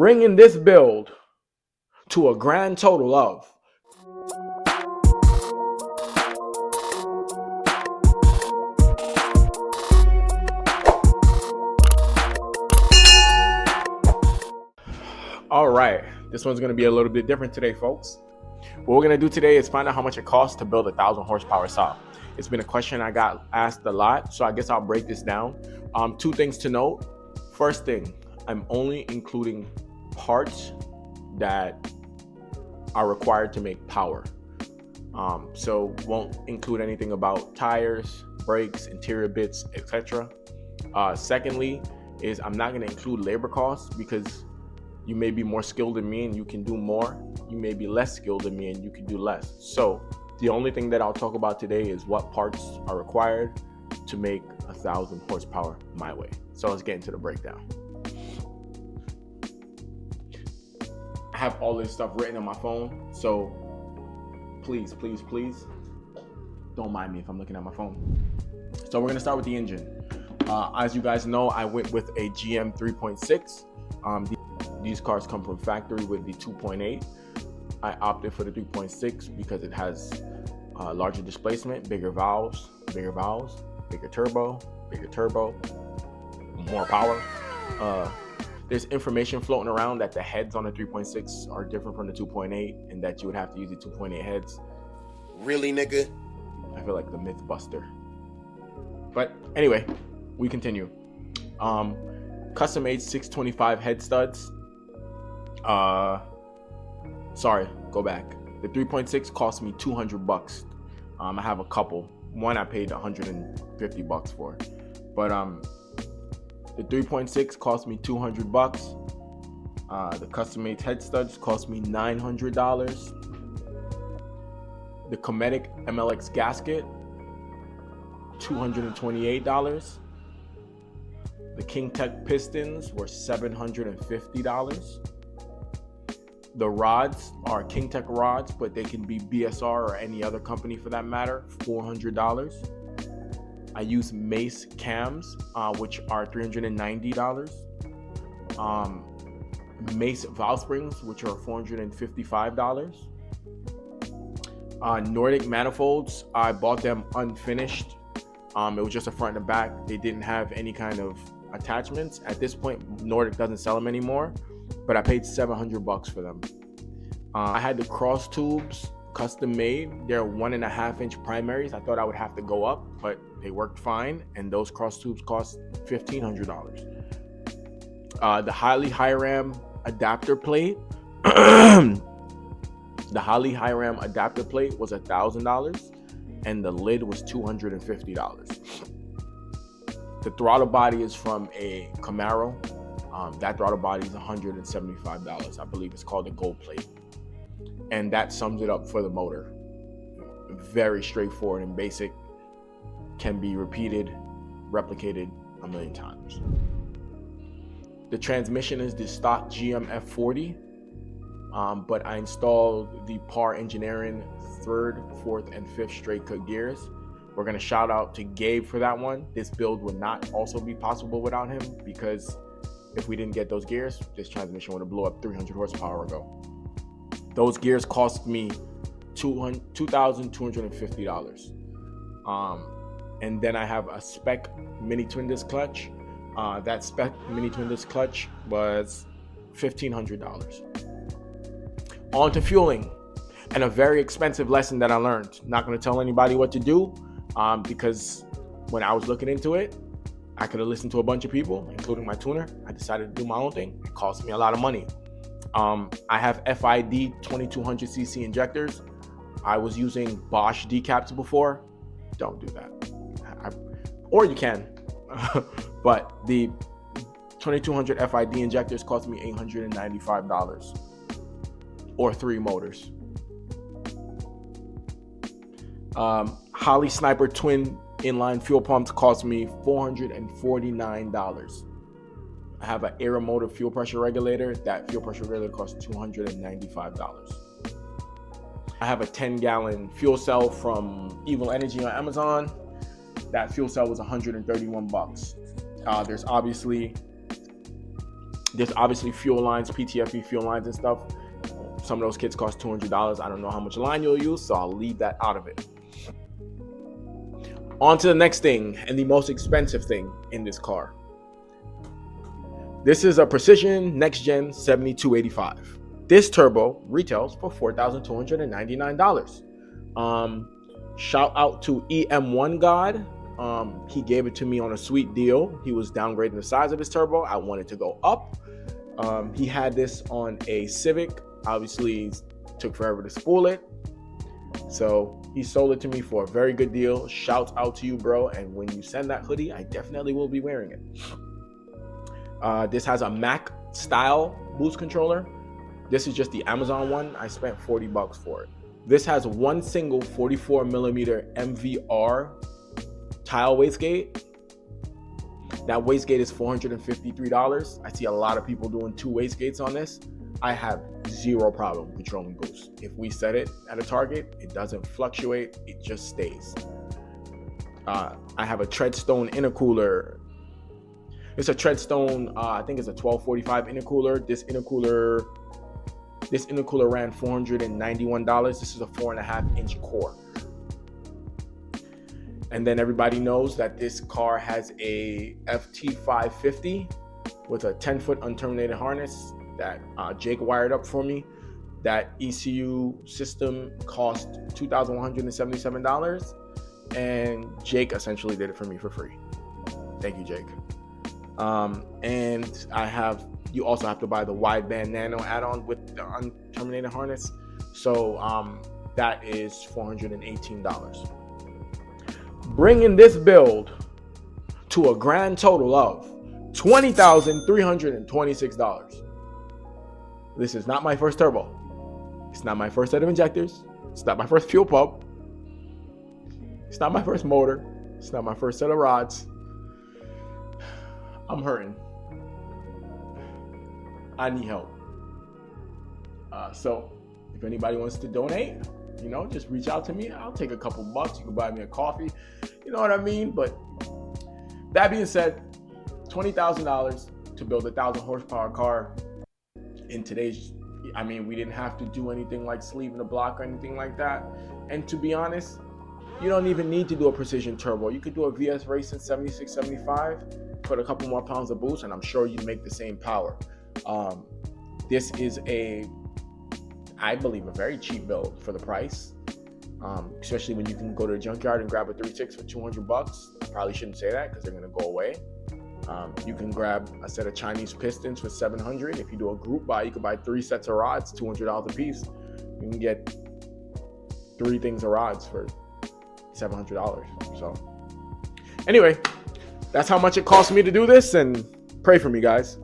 bringing this build to a grand total of all right, this one's going to be a little bit different today, folks. What we're going to do today is find out how much it costs to build a 1,000 horsepower Saab. It's been a question I got asked a lot, so I guess I'll break this down. Two things to note. First thing, I'm only including parts that are required to make power. So won't include anything about tires, brakes, interior bits, etc. Secondly, is I'm not going to include labor costs because you may be more skilled than me and you can do more. You may be less skilled than me and you can do less. So the only thing that I'll talk about today is what parts are required to make 1,000 horsepower my way. So let's get into the breakdown. I have all this stuff written on my phone, so please don't mind me if I'm looking at my phone. So we're gonna start with the engine. As you guys know, I went with a GM 3.6. These cars come from factory with the 2.8. I opted for the 3.6 because it has larger displacement, bigger valves, bigger turbo, more power. There's information floating around that the heads on the 3.6 are different from the 2.8 and that you would have to use the 2.8 heads. Really, nigga? I feel like the myth buster. But anyway, we continue. Custom made 625 head studs. Sorry, go back. The 3.6 cost me $200. I have a couple. One I paid $150 for, but the 3.6 cost me $200. The custom made head studs cost me $900. The Cometic MLX gasket, $228. The King Tech pistons were $750. The rods are King Tech rods, but they can be BSR or any other company for that matter, $400. I use Mace cams, which are $390. Mace valve springs, which are $455. Nordic manifolds, I bought them unfinished. It was just a front and back. They didn't have any kind of attachments. At this point, Nordic doesn't sell them anymore, but I paid $700 for them. I had the cross tubes custom made. They're 1.5-inch primaries. I thought I would have to go up, but they worked fine, and those cross tubes cost $1,500. The Holley High Ram adapter plate. The Holley High Ram adapter plate was $1,000, and the lid was $250. The throttle body is from a Camaro. That throttle body is $175. I believe it's called the gold plate. And that sums it up for the motor. Very straightforward and basic. Can be repeated, replicated a million times. The transmission is the stock GM F40. But I installed the Par Engineering 3rd, 4th, and 5th straight cut gears. We're going to shout out to Gabe for that one. This build would not also be possible without him, because if we didn't get those gears, this transmission would have blew up 300 horsepower ago. Those gears cost me $2,250. And then I have a spec mini twin disc clutch. That spec mini twin disc clutch was $1,500. On to fueling, and a very expensive lesson that I learned. Not going to tell anybody what to do, because when I was looking into it, I could have listened to a bunch of people, including my tuner. I decided to do my own thing. It cost me a lot of money. I have FID 2200cc injectors. I was using Bosch decaps before. Don't do that. Or you can. But the 2200 FID injectors cost me $895. Or 3 motors. Holley Sniper twin inline fuel pumps cost me $449. I have an Aeromotive fuel pressure regulator. That fuel pressure regulator costs $295. I have a 10-gallon fuel cell from Evil Energy on Amazon. That fuel cell was $131. There's obviously There's obviously fuel lines, PTFE fuel lines and stuff. Some of those kits cost $200. I don't know how much line you'll use, so I'll leave that out of it. On to the next thing, and the most expensive thing in this car. This is a Precision Next Gen 7285. This turbo retails for $4,299. Shout out to EM1 God. He gave it to me on a sweet deal. He was downgrading the size of his turbo. I wanted to go up. He had this on a Civic. Obviously, it took forever to spool it. So he sold it to me for a very good deal. Shout out to you, bro. And when you send that hoodie, I definitely will be wearing it. This has a Mac style boost controller. This is just the Amazon one. I spent $40 for it. This has one single 44 millimeter MVR tile wastegate. That wastegate is $453. I see a lot of people doing 2 wastegates on this. I have zero problem controlling boost. If we set it at a target, it doesn't fluctuate, it just stays. I have a Treadstone intercooler. It's a Treadstone, I think it's a 1245 intercooler. This intercooler ran $491. This is a 4.5 inch core. And then everybody knows that this car has a FT550 with a 10-foot unterminated harness that Jake wired up for me. That ECU system cost $2,177, and Jake essentially did it for me for free. Thank you, Jake. And you also have to buy the wideband nano add-on with the unterminated harness. So that is $418. Bringing this build to a grand total of $20,326. This is not my first turbo. It's not my first set of injectors. It's not my first fuel pump. It's not my first motor. It's not my first set of rods. I'm hurting. I need help. So if anybody wants to donate, just reach out to me. I'll take a couple bucks. You can buy me a coffee. You know what I mean? But that being said, $20,000 to build a 1,000 horsepower car in today's, we didn't have to do anything like sleeving the block or anything like that. And to be honest, you don't even need to do a precision turbo. You could do a VS Racing 76, 75, put a couple more pounds of boost, and I'm sure you'd make the same power. This is I believe, a very cheap build for the price. Especially when you can go to a junkyard and grab a 3.6 for $200. I probably shouldn't say that because they're gonna go away. You can grab a set of Chinese pistons for $700. If you do a group buy, you can buy 3 sets of rods, $200 a piece. You can get 3 things of rods for $700. So anyway, that's how much it cost me to do this, and pray for me, guys.